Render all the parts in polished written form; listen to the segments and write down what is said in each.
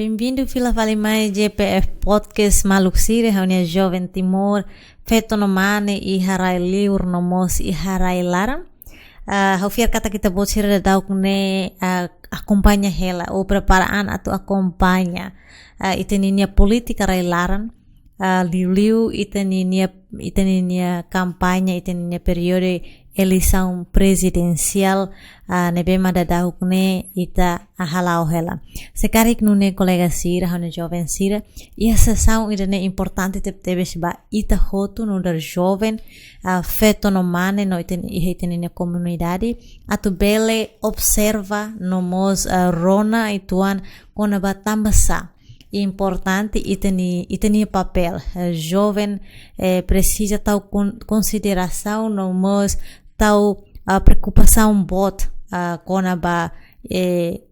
Bem-vindo Fila Vale Mais GPF Podcast Maluksire Haunia Jovem Timor Feto no Mane I Harai Liur no Mos I Harai Laran Haufiar kata kita bocir da dauk ne acompanha ela ou preparaan atau acompanha iteninia politika rai laran liu iteninia kampanye iteninia periode eleição presidencial nebema da dauk ne ita halau hela sekarik nune colega sira hane jovem sira e a sessão ida ne importante teve ba ita hotu no dar jovem feto no mane no iteninia comunidade atu bele observa no mos rona ituan kona batambasa importante iteni papel jovem precisa tal consideração no mos tal preocupação bot com a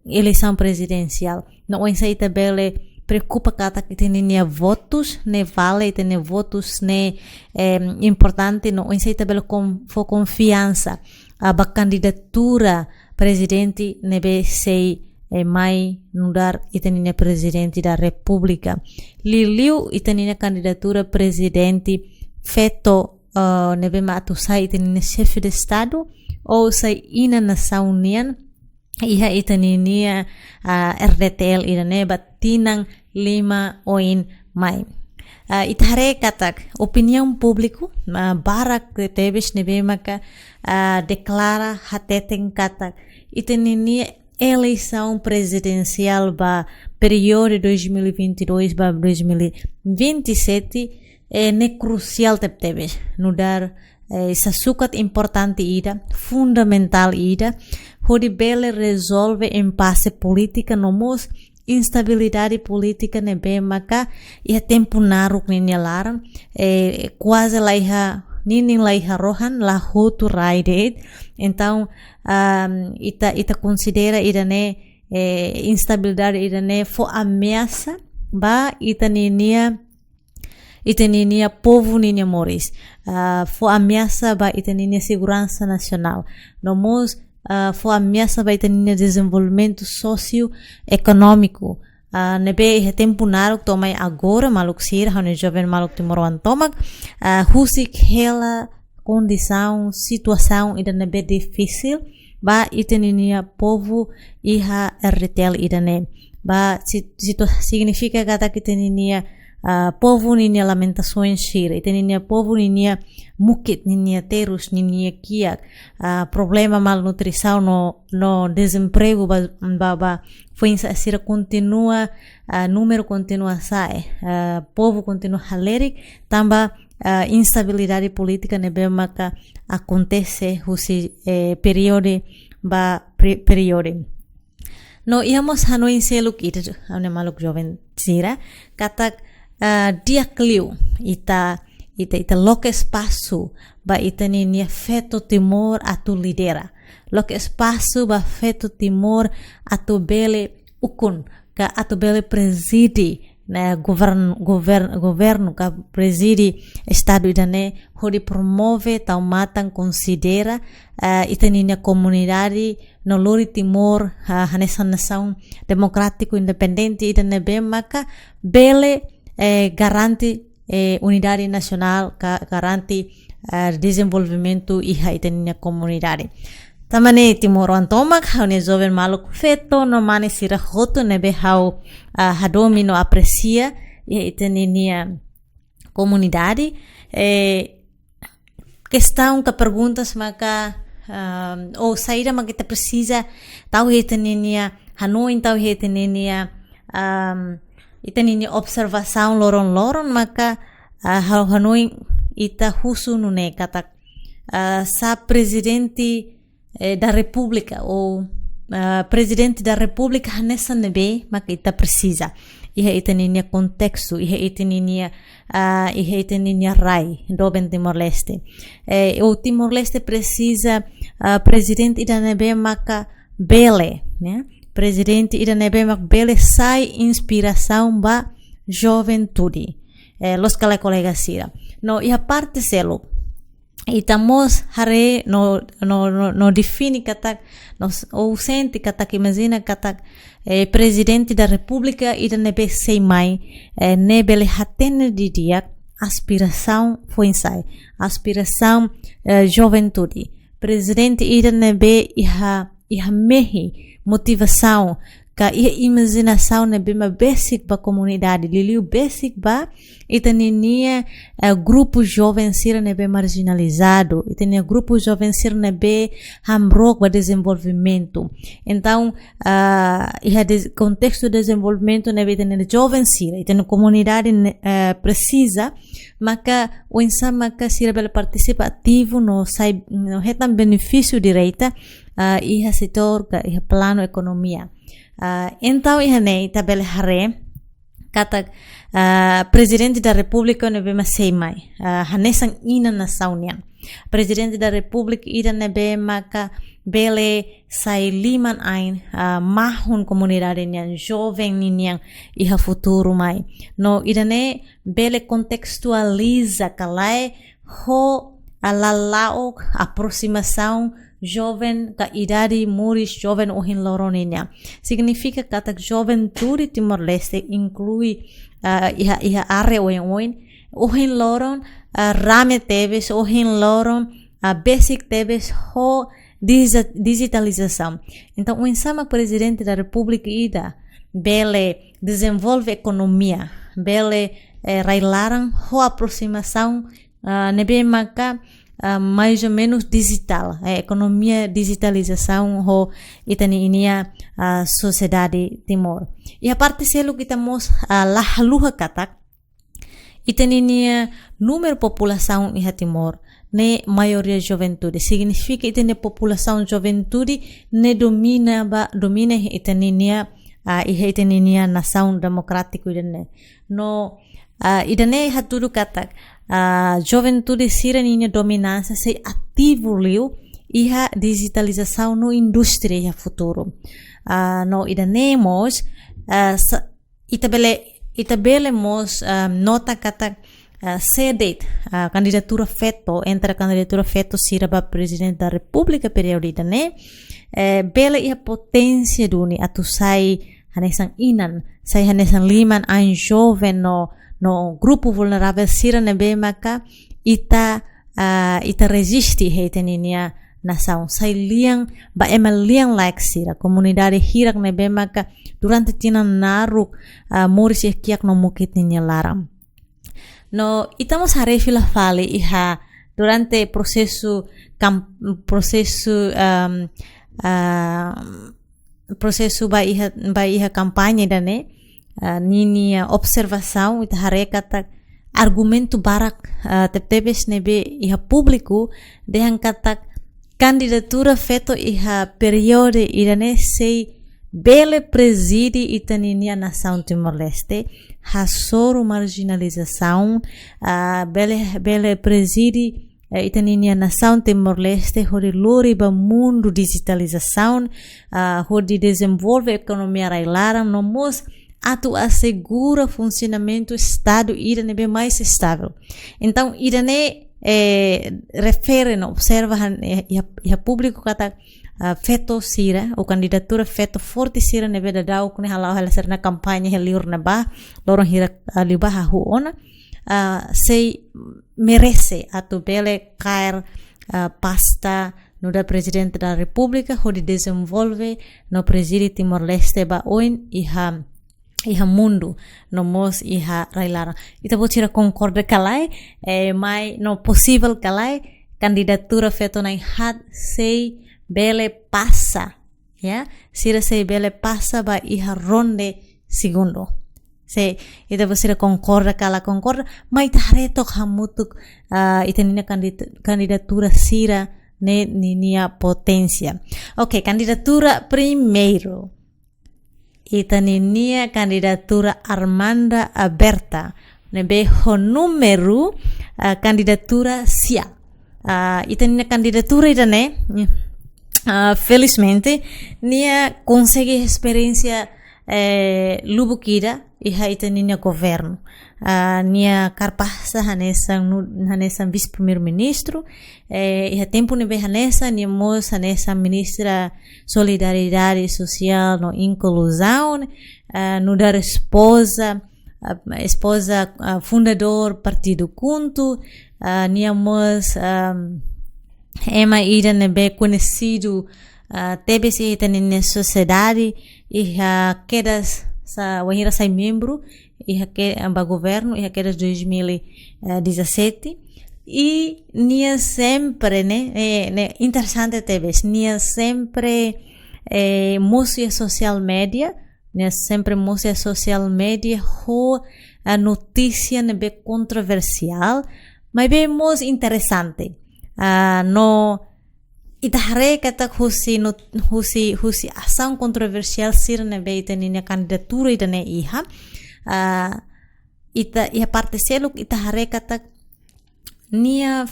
eleição presidencial não ensaita bele preocupa kata que tem votos ne vale tem votos ne importante não ensaita bele com confiança a candidatura presidente nebe sei mai nudar itenine presidente da república liliu itenine candidatura presidente feto nebe matu sai itenine chefe de estado ou sai ina nação unian iha itenine RDTL irane batinang 5 oin mai itare katak opinião público barak teves nebe maka declara hateten katak itenine eleição presidencial para período 2022 para 2027 é crucial teve no dar essa sucat importante ida fundamental ida onde bele resolve impasse política no mos instabilidade política nebe maka e tempo naru ninhalaram quase lá ninin laiha rohan la hotu raide então ita considera irane instabilidade irane fo ameaça ba itaninia povo ninia moris fo ameaça ba itaninia segurança nacional no mos fo ameaça ba itaninia desenvolvimento socio-econômico nebe tempo naru tomai agora maluk sir hane jovem maluk timoroan tomak husik hela condição situação ida nebe difícil ba iteninia povo iha RTL ida ne ba significa kata kiteninia povo ninia lamentações shira iteninia povo ninia mukit ninia terus ninia kiak problema malnutrição no desemprego ba foi sira continua número continua sai povo continua halerik tamba instabilidade política nebe maka acontece husi período no íamos hanoi seluk ita ane maluk jovem sira kata dia clio ita loke espaço ba ita ninia feto timor atu lidera loke espaço ba feto timor atu bele ukun ka atu bele presidi na governo ka presidi estado idane hodi promove tau matan considera itaninia comunidade no lori timor hanesa nação democrático independente idane be maka bele garanti unidade nacional garanti desenvolvimento iha itaninia comunidade tamane timor antomak haune jovem maluk feto no mane sira hoto nebe hau hadomi no aprecia iteninia comunidade questão que perguntas maka ou saída maka kita precisa tau iteninia hanoi tau iteninia observação loron maka hanoi ita husu nune kata sa presidente da república ou presidente da república nessa nebe maka ita precisa iha iteninia contexto iha iteninia rai do Timor Leste o Timor Leste precisa presidente ida nebe maka bele né presidente ida nebe maka bele sai inspiração ba juventude los colegas sira no e a parte selo Estamos hare no define katak nos ausente katak imagina katak presidente da república ida nebe sei mai nebele hatene de dia aspiração foi sai aspiração juventude presidente ida nebe iha mehi motivação ka ia imaginação nebe ma basic ba comunidade liliu basic ba itaninia grupo jovem sira nebe marginalizado itania grupo jovem sira nebe hamrok ba desenvolvimento então ia contexto de desenvolvimento nebe itania jovem sira itania comunidade precisa maka o insama ka sira bela participa ativo no retam benefício direita ia setor ka ia plano economia então ia nei tabela hare kata presidente da república nebe masei mai hanesang ina nação nian presidente da república ida nebe maka bele sai liman ain mahun comunidade nian jovem nian iha futuro mai no ida ne bele contextualiza kalai ho alalao aproximação jovem ka idade muris jovem ohin loroninya significa kata juventude Timor-Leste inclui iha area ohin loron rame teves ohin loron basic teves ho digitalização então o insama presidente da república ida bele desenvolve economia bele railaran ho aproximação nebe maka mais ou menos digital, economia digitalização ho itani inia sociedade Timor. E a parte selo que estamos lá luha katak itani inia número população iha Timor ne maioria juventude significa itani população juventude ne domina itani inia iha itani inia nação democrático idane no idane haturu katak juventude sira ninya dominância se ativo liu iha digitalização no indústria futuro no idanemos itabelemos nota kata sedet candidatura feto entre a candidatura feto sira ba presidente da república período idane bela iha potência duni atu sai hanesan inan sai hanesan liman an jovem no grupo vulnerável sira nebe maka ita resiste heteninia nação sai liang ba emal liang like sira comunidade hirak nebe maka durante tina naruk moris kiak no mukit ninya laram no estamos a refila fale iha durante processo ba iha campanha dane nini observação ita harekata argumento barak tepes nebe iha público dehan katak candidatura feito iha período irane sei bele preside itaninia nação Timor-Leste hasoro marginalização bele preside itaninia nação Timor-Leste hori lori ba mundo digitalização hori desenvolve economia railaram nomos atu assegura funcionamento Estado irane mais estável. Então, irane refere, observa e público kata feto sira, ou candidatura feto forte sira nebe da dau kune halau hala ser na kampanye heliur na ba, lorong hira liba huona, sei merece atu bele cair pasta no da presidente da república, hodi desenvolve no presídio Timor-Leste ba oin iha mundo no mos iha railara ita botira concorda kalai mai no possível kalai candidatura feito na hat sei bele passa sira sei bele passa ba iha ronde segundo sei ita botira concorda mai tareto hamutuk ita nina candidatura sira ne ninia potência ok candidatura primeiro itaninia candidatura Armanda Aberta nebe ho número candidatura sia itaninia candidatura itane felizmente nia consegue experiência lubukida iha ita ninia governo. Nia karpasa hanesa vice-primeiro-ministro, iha tempo nebe hanesa, nia mos hanesa ministra solidariedade social no inclusão, no dar esposa fundador partido Kuntu, nia mos ema ida nebe conhecido TBC ita ninia sociedade, iha quedas sa wahira sai membro iha que amba governo iha que 2017 e nia sempre né interessante talvez nia sempre mostra social media nia sempre mostra social media ho a notícia nebe controversial mas bem most interessante no itahare kata husi ação controversial sirne beita ninia candidatura idane iha iha parteseluk itahare kata nia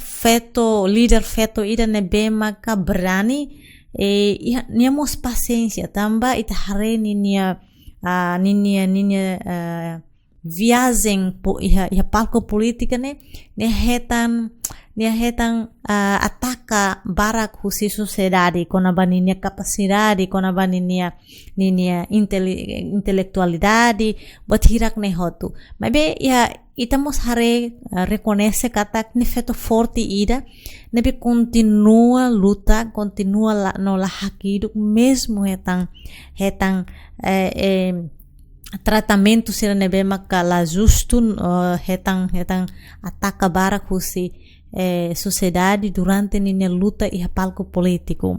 líder feto idane be maka berani nia mos paciência tamba itahare ninia viagem iha palco política ne nia hetan ataca barak husi sociedade kona baninia capacidade kona baninia intelectualidade bot hirak ne hotu mas be ya itamos hare reconhece katak ne feto forte ida nebe continua luta continua no la hakiduk mesmo hetan tratamento sira nebe makala justo hetan ataca barak husi sociedade durante ninia luta e palco político.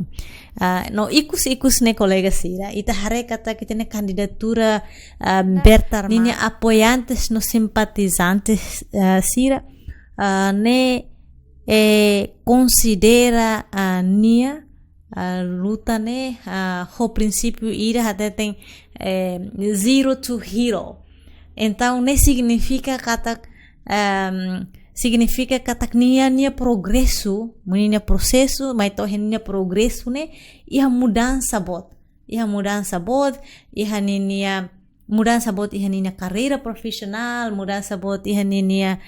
No ikus ne colega sira ita hare kata kita ne candidatura bertar ninia apoiantes no simpatizantes sira ne considera nia luta ne ho princípio ira até tem zero to hero. Então ne significa kata significa que nia progresso, nia processo, mas to nia progresso ne, iha mudança bot, iha nia carreira profissional, mudança bot, iha nia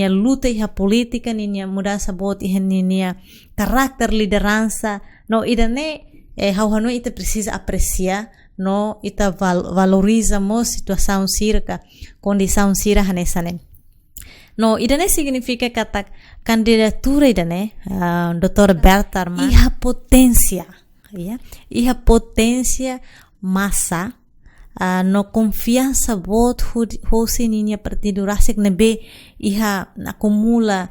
luta, iha política, nia mudança bot, iha nia caráter, liderança, no idane hauhano ita precisa apreciar, no ita valoriza mo situação sirka, condição sira hanesane. No, idane significa kata candidatura idane, Dr. Bertar iha potência, iha potência massa, no confiança bot hosi ninia partido rasik nebe iha acumula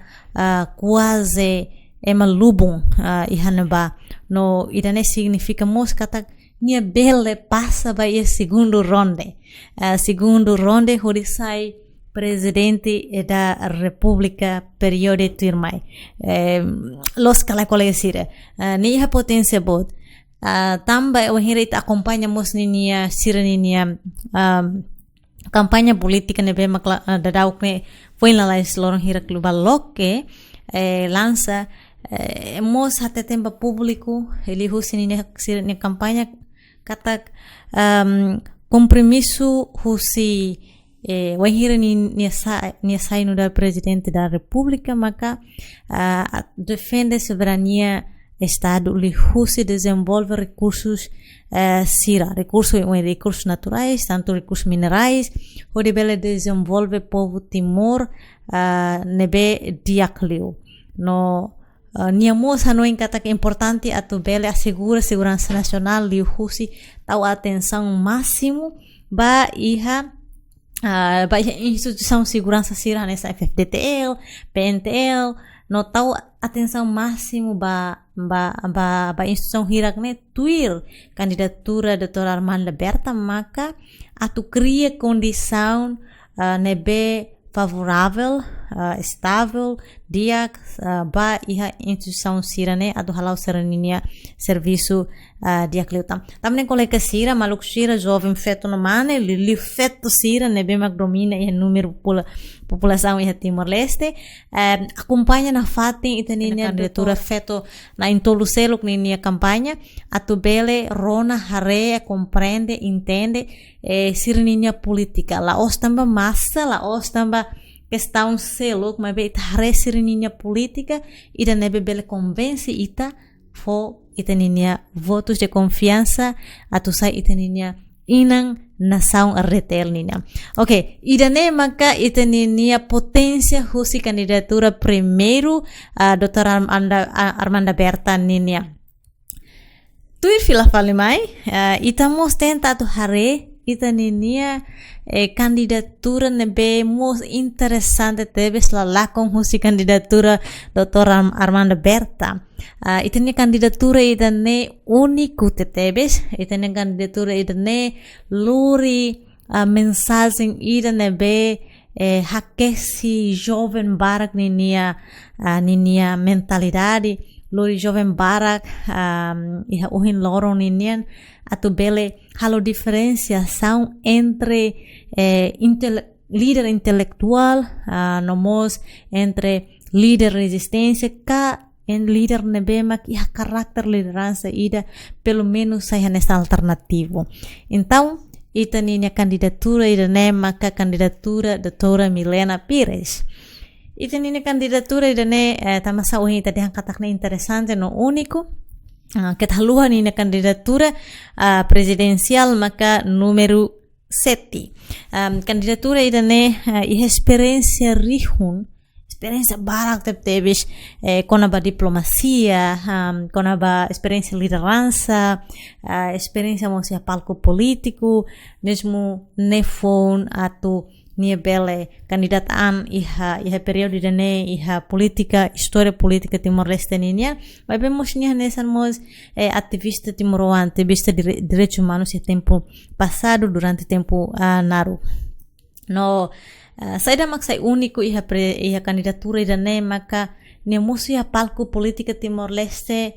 quase ema lubung iha neba. No, idane significa mos kata nia bele passa vai segundo ronde horisai presidente da República período turmai los kala colega sira nia potência bot tamba ohira ita acompanhamos ninia sira ninia campanha política nebe makla dadau que foi na lais lorong hira global loke lança mos até tempo público ele husi ninia sira ninia campanha kata compromisso husi wahira nia sai no da presidente da República maka defende soberania Estado lhe se desenvolve recursos recursos naturais, tanto recursos minerais, onde bele desenvolve povo Timor nebe diaklio. No niamos hano em kata que importante atu bele assegura segurança nacional lhe tau atenção máximo ba iha instituição segurança sira nessa FFDTL, PNTL, no tau atenção máximo ba instituição hirak ne tuir candidatura Dr. Armando Berta maka atu cria condição nebe favorável estável dia ba iha instituição sira ne adu halau seraninia serviço dia kleutam tamne colega sira maluk sira jovem feto no mane li feto sira ne bem domina e número população iha Timor-Leste acompanha na fatin itaninia candidatura feto na intolucelo ninia campanha atubele rona hare compreende entende sirninia política la ostamba massa la ostamba questão selo mas be hare sirninia política ida nebe bele convence ita fo itaninia votos de confiança atusai itaninia inang nação retel nina. Ok, idane maka itaninia potência husi candidatura primeiro Dr. Armanda Berta ninia. Tuir fila fale mai, itamos tentado hare itaninia candidatura nebe most interessante tebes la com husi candidatura Dr. Armanda Berta. Itania candidatura idane único tebes, itania candidatura idane luri mensagem idane be hakesi jovem barak ninia mentalidade luri jovem barak iha uhin lorong ninian atu bele halo diferenciação entre líder intelectual nomos entre líder resistência en líder nebema que a carácter liderança ida pelo menos sai nessa alternativo. Então, itaninia candidatura ida nema ka candidatura doutora Milena Pires. Itaninia candidatura ida ne tamasa uhi ita diangkatakna interessante no único que taluha ni candidatura presidencial maka número 7. Candidatura ida ne experiência rihun experiência barak tebes com a diplomacia, com a experiência liderança, experiência mosia palco político, mesmo nefon atau nia bele kandidataan iha período dene iha política, história política Timor-Leste ninia, mas vemos nia nesan mos ativista timoroan, ativista de direitos humanos e tempo passado durante tempo naru. No saida maksai único iha candidatura ida ne maka ne musia palco política Timor-Leste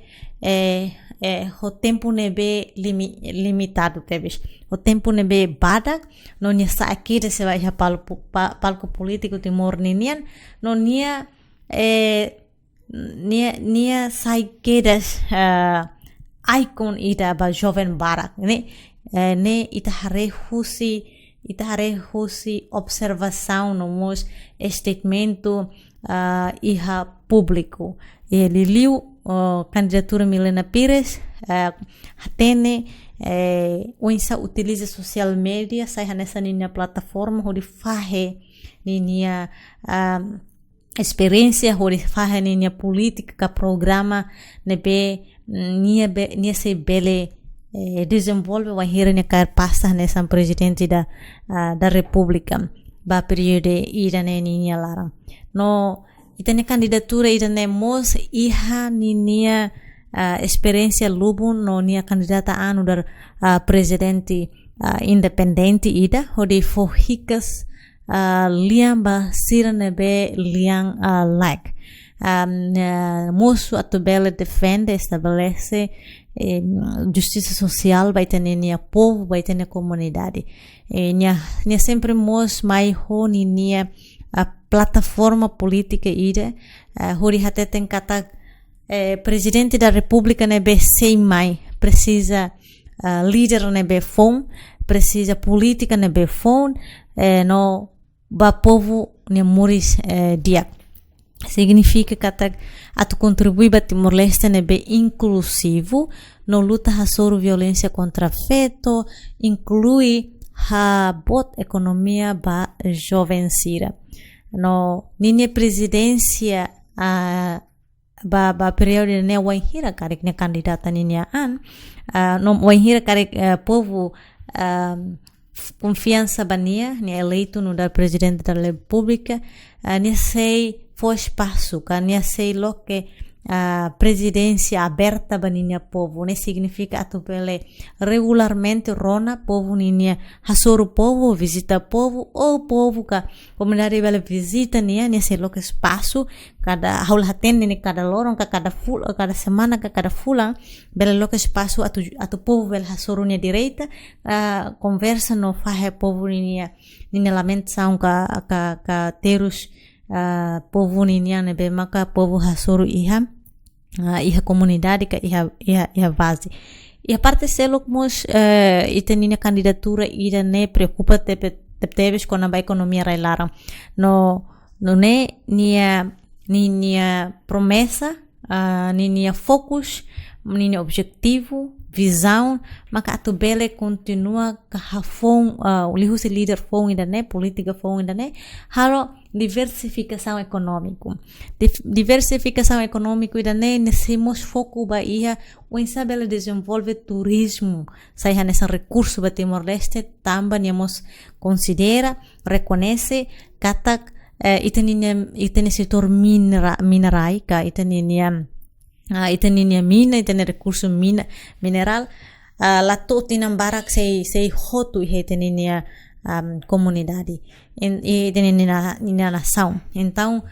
o tempo nebe limitado tebes o tempo nebe badak no nia sa aqui se vai iha palco político Timor ninian no nia sai quedas icon ida ba jovem barak ne ita hare husi observação no mos statemento iha público ele liu candidatura Milena Pires tene o insa utiliza social media sai nessa linha plataforma onde fahe linha experiência onde fahe linha política programa nebe nia se bele desenvolve o hiranya kar passa nessa presidente da república ba período irane ninia larang no itane candidatura irane mos iha ninia experiência lubun no nia candidata anu dar presidente independente ida hodi fohikas liang ba sirane be liang like moço atubele defende estabelece justiça social vai ter nia povo vai ter comunidade nia sempre mos mai honi nia a plataforma política ida hori até tem kata presidente da república nebe sei mai precisa líder nebe fon precisa política nebe fon no ba povo nia moris dia significa que atu contribui para Timor-Leste nebe inclusivo no luta sobre violência contra feto inclui a bot economia ba jovem sira no ninha presidência ba período ne wainhira karek ne candidata ninha no wainhira karek povo confiança bania ne eleito no da presidente da república ne sei foi espaço, que sei lo que presidência aberta ba ninia povo, né? Significa atu pele regularmente rona povo ninia hasoro povo, visita povo, ou povo ka comunidade bela visita nia se local espaço, cada haul hatende ni cada lorong ka cada semana ka cada fulan, bela local espaço atu povo bela hasoro nia direita, conversa no fahe povo ninia lamentação ka terus povo ninia nebe maka povo hasoro iha comunidade ka iha base. E a parte selo mos itenina candidatura ira ne preocupa teves com a economia railaram no ne nia promessa nia focus nia objetivo visão, maka atu bele continua ka hafong lihu se líder fong ainda né política fong ainda né halo diversificação econômico ainda né necessitamos foco ba ia o insabela desenvolve turismo sai nessa recurso ba Timor-Leste tamba niamos considera reconhece kata itene setor minerai ka itene mina, itene recurso mineral, la totinam barak sei hotu itene comunidade, itene na nação. Então,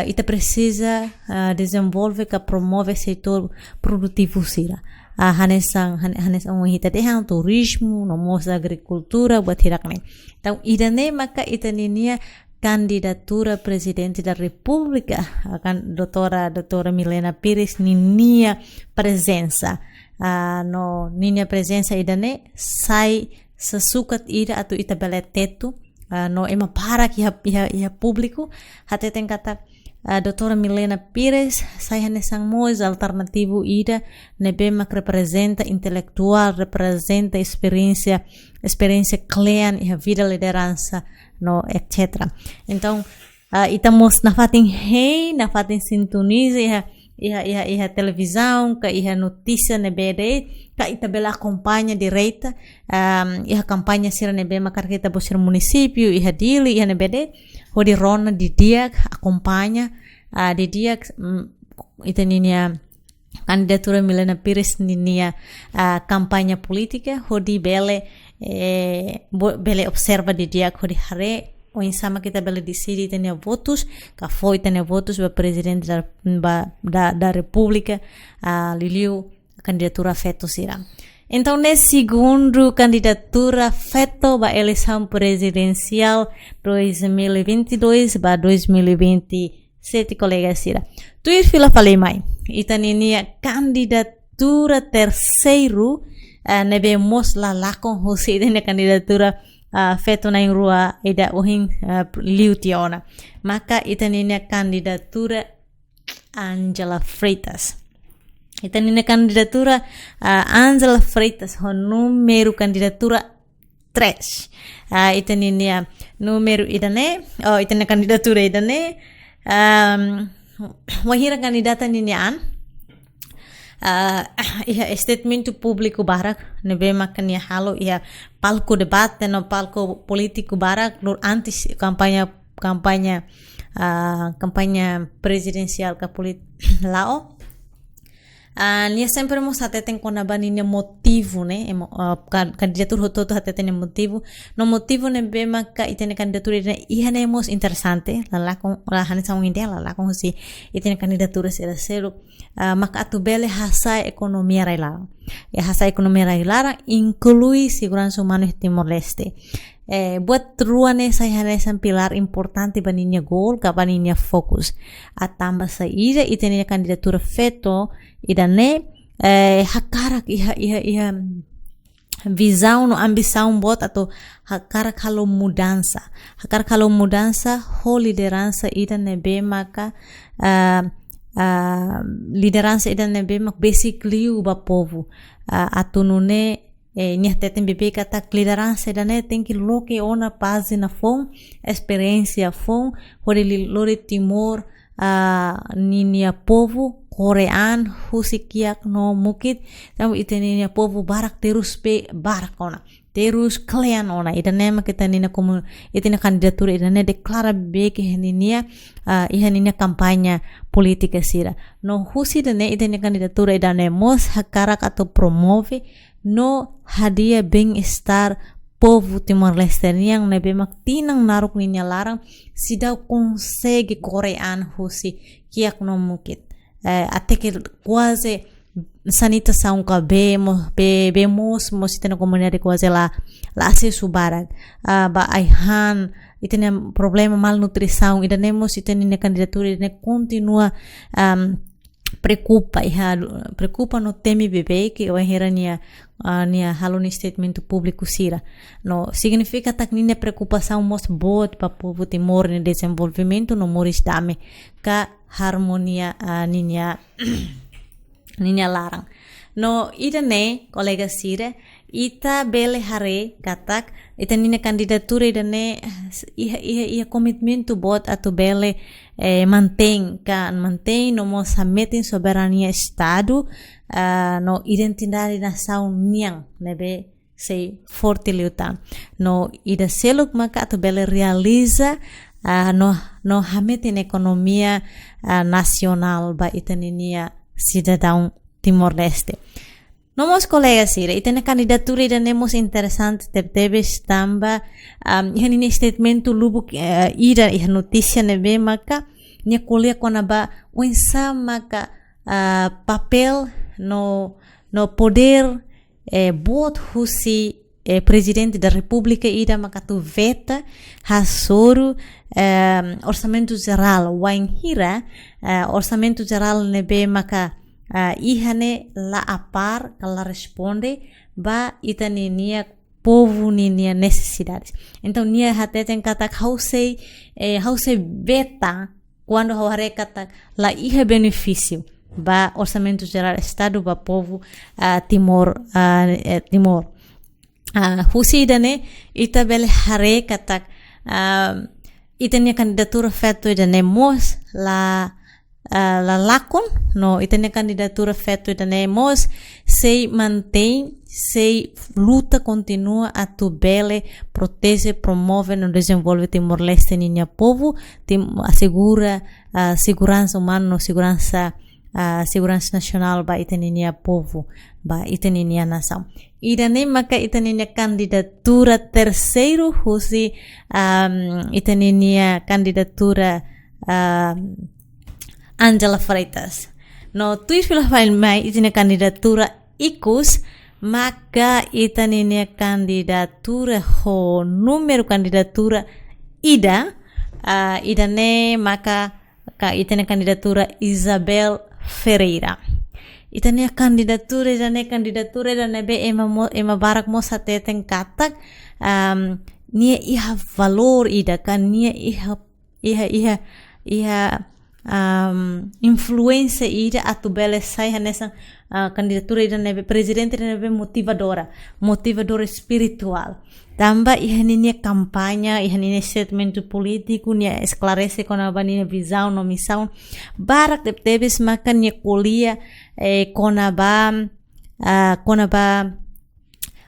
ita precisa desenvolver que promove setor produtivo sira. Hanesang hita dehan turismo, nomos agricultura buat hirakne. Então, idane maka itene candidatura presidente da República, doutora Milena Pires, ninia presença. Ninia presença idane sai sesukat ida atau ita beletetu, no ema para que ia público, até tem kata doutora Milena Pires, sai hanesang mois alternativo ida, nebema que representa intelectual, representa experiência clean e a vida liderança, no etc. Então, estamos na fatin sintoniza a televisão, a notícia nebede, que itabela acompanha direita, a campanha sira nebema carqueta bosir município, a dili, a nebede, hodi rona di dia acompanha, di dia itaninia candidatura Milena Pires ninia campanha política, hodi bele observa di dia hodi hare o insama kita bele decidi tenia votos, ka foi tenia votos ba presidente da República, liliu candidatura feto sira. Então, nesse segundo candidatura feto ba eleição presidencial 2022 ba 2027 colega sira. Tu ir fila falei mai. Itaninia candidatura terceiro nebemos lalakon hosi na candidatura feto na rua ida uhin liutiona. Maka itaninia candidatura Angela Freitas. Itaninia candidatura Angela Freitas ho número candidatura 3. Itaninia número idane, itaninia candidatura idane wahira kandidata ninian iha statement público barak nebe makanya halo iha palco debate no palco político barak antes kampanye presidencial ka lao nia sempre mos ateten con abaninha motivo né candidatura hototo ateten motivo no motivo ne bema ka itene candidatura iha nemos interessante la hanisa un idea la con si itene candidatura sera selo maka atubele hasa ekonomia railara hasa ekonomia railara inclui segurança humana em Timor-Leste. Buat ruane saya halesan pilar importante baninha goal ka baninha fokus atamba saída e tenha candidatura feto idane hakarak iha visão no ambição bot atau hakarak halo mudança ho liderança idane be maka liderança idane be mak basically uba povo atunune nia tetem bebê kata liderança da né tem que loque ona página fom experiência fom hori lori Timor ninia povo korean husikiak no mukit tamu ite ninia povo barak terus pe barak ona terus kalian ona ida nema kita nina como itina candidatura ida ne declara be que heninia ihaninia kampanye política sira no husi ida ne itina candidatura ida ne mos hakarak atau promove no hadia bem-estar povo Timor-Leste yang nebe mak tinang naruk ninya larang sida consegue korean husi kiak no mukit até que quase sanitação que vemos na comunidade quase lá acesso barat ba aihan e tem problema malnutrição e temos e tem na candidatura e continua preocupa no temi bebê que vai hera nia halon statement público sira no significa tak nina preocupação mos bot para povo Timor no desenvolvimento no moris dame ka harmonia ninya larang no ida ne kolega sira ita bele hare katak ita nina candidatura ida ne ia commitmento bot atu bele mantém no mos metin soberania estado no identidade nação niang nebe sei forte luta no ida seluk maka atu bele realiza no hametin economia nacional ba ita ninia cidadão Timor-Leste. Nomos colegas sira, ita na candidatura ida nemos interessante tebes tamba ihani statement lubu ida notícia nebe maka nia kuliah kona ba unsa maka papel no poder bot husi presidente da república ida maka tu veta hasoro orçamento geral wainhira orçamento geral nebe maka ihane la apar kala responde ba ita ninia povo ninia necessidades então nia hateten kata hause veta quando hare kata la iha benefício ba orçamento geral estado ba povo Timor husidane ita bele hare kata ita nia candidatura feito ida nemos la lakon no ita nia candidatura feito ida nemos se mantém se luta continua a tu bele protege promove no desenvolve Timor-Leste ninia povo assegura segurança humana segurança nacional ba ita ninia povo ba ita ninia nação ida nem maka ita ninia candidatura terceiro husi ita ninia candidatura Angela Freitas no tuis pila fail mai ita ninia candidatura ikus maka ita ninia candidatura ho número candidatura ida ne maka ka ita ninia candidatura Isabel Ferreira ita nia candidatura da be ema barak mosa teten katak nia iha valor ida kan nia iha influência ida atu bele sai nessa candidatura ida nebe presidente nebe motivadora espiritual tamba ihani nia kampanya ihani nia statement político nia esclarece com a nia visão no missão barak tebes makan nia kuliah konaba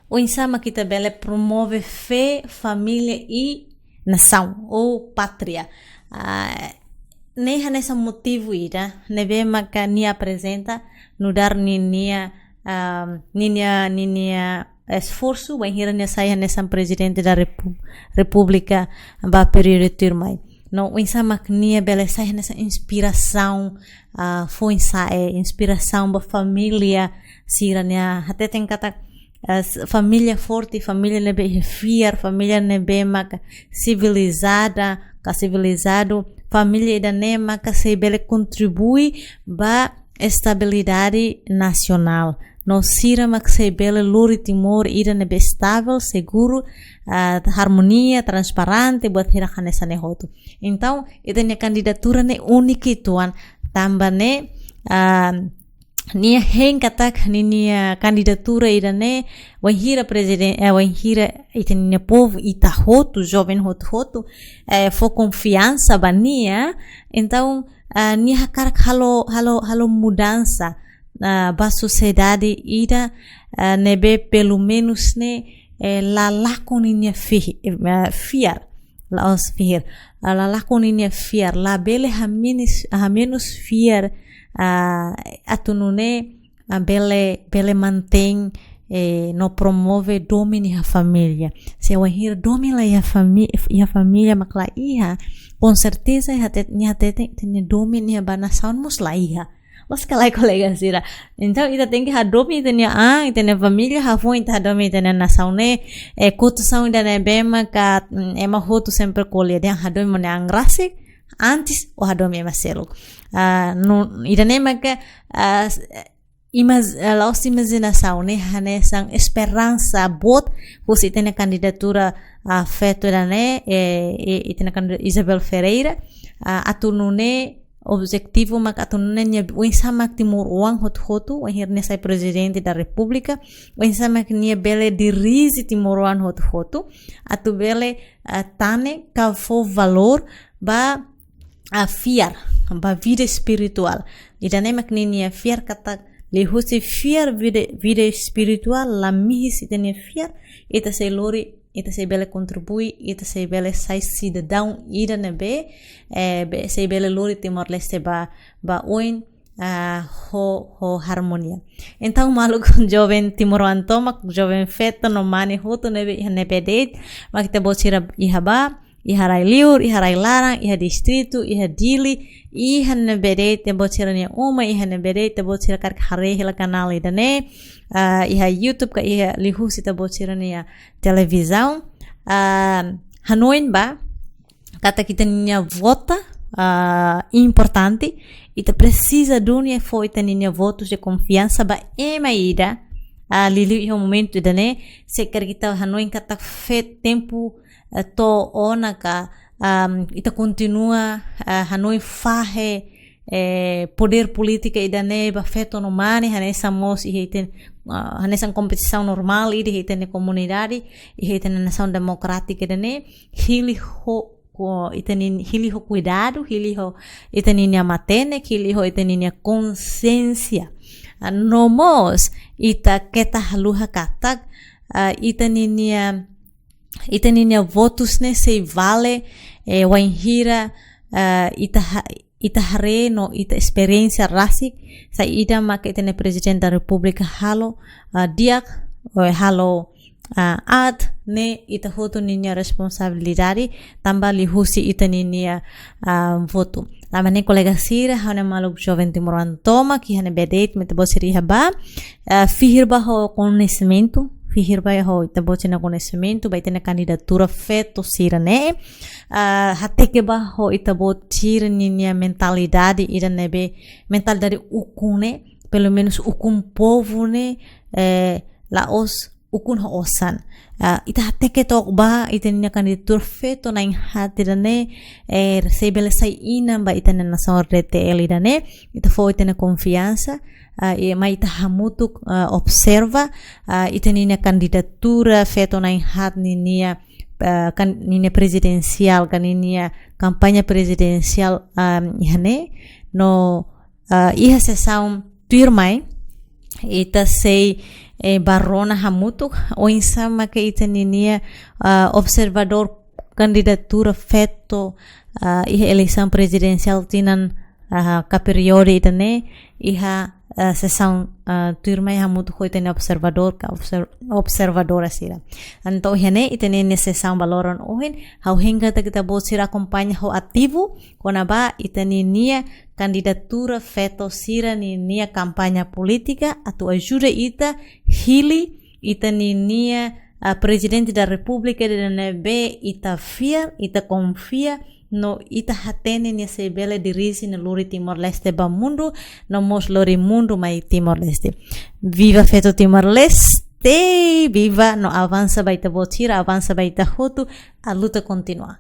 o insama kita bele promove fé família e nação ou pátria nessa motivo ida nebe maka nia apresenta no dar ninia esforço vai hira nia saia nessa presidente da república ba período turmai no insama nia bele saia nessa inspiração foi inspiração ba família sirania até tem kata família forte família nebe fiar família nebe maka civilizado família da nema que se bele contribui ba estabilidade nacional no sira mak se bele luri Timor ida nebe estável seguro harmonia transparente buat hirakan essa nehoto então ida nia candidatura ne única tuan tamba ne nia hen katak nia candidatura ida ne wahira presidente wahira ita nia povo ita hoto jovem hoto for confiança bania então nia hakarak halo mudança ba sociedade ida nebe pelo menos ne lalakon inia fiar laos fihir lalakon inia fiar la bele menos fiar atunune bele mantém no promove domini a família se eu hir domina a família makla iha com certeza ia ter domini a banasaun mus la iha Los kalai kolega sira. Então ita tem que hadomi itania itania família hafo ita hadomi itania nasaune kutusaun itania bema ka ema hotu sempre kolia dia hadomi mone angrasi antes o hadomi ema selo. No itania maka laos imaginação né hanesang esperança bot hus itania candidatura feto itania itania candidatura Isabel Ferreira atunune objetivo mak atununnya winsamak timur uang hotu akhirnya saya presidente da república winsamak nia bele dirisi timur uang hotu atu bele tane kafo valor ba fiar ba vida espiritual idane mak nia fiar kata lehusi fiar vida espiritual la mihis itane fiar ita se lori ita se bele contribui ita se bele sai cidadão ida nebe se bele lori Timor Leste ba oin ho harmonia então maluco jovem timoruanto mak jovem feto no mani hoto nebe date mak te bocira ihaba iharai liur iharai larang iha distrito iha dili iha nebe date te bocira nia uma iha nebe date te bocira kar hare hela canal idane iha YouTube ka iha lihusi te bocira nia televisão hanoin ba kata kita nia vota importante ita precisa dunia foi ita nia votos de confiança ba ema ida lili iha momento idane se quer kita hanoin kata fet tempo to ona ka ita continua hanoin fahe poder política idane ba feto no mani hanesa mos ihiten hanesa competição normal ide hitene comunidade ihiten nação democrática idane hili ho itenin hili ho cuidado hili ho itenin matene hili ho itenin consciência no mos ita keta haluha katak itenin votos ne se vale wainhira ita hare no ita experiência rasik sa ida maka itene presidente da república halo diak halo ne ita hoto ninya responsabilidade tamba lihusi ita ninya voto amane colega sira hana maluk jovem timoruantoma que hana bedet met bosiri haba fihir baho conhecimento fihir baho ita botina conhecimento vai ter candidatura feto sira ne hateke baho ita botir ninya mentalidade ida nebe mentalidade ukune pelo menos ukun povo ne laos ukun ho osan ita hateke tok ba ita ninya candidatura feto na hati dane recebele sai ina ba ita na nação RTL dane ita foi ita na confiança ma ita hamutuk observa ita ninya candidatura feto na hat ninya ninya presidencial ninya campanha presidencial ihane no iha sessão turmai ita sei barona hamutuk o insama que ita ninia observador candidatura feto iha eleição presidencial tinan ka periode itane iha sessão turma hamutuk ko itane observador ka observadora sira anto hene itane ne sessão baloron ohin hau hinga ta kita bosira acompanha ho ativo konaba itane nia candidatura feto sira nia campanha política atu ajuda ita hili ita nia presidente da república de nebe ita fiar ita confia no ita hatene nia se bela dirisi no lori Timor Leste ba mundo no mos lori mundo mai Timor Leste viva feto Timor Leste viva no avança baita botira avança baita hotu a luta continua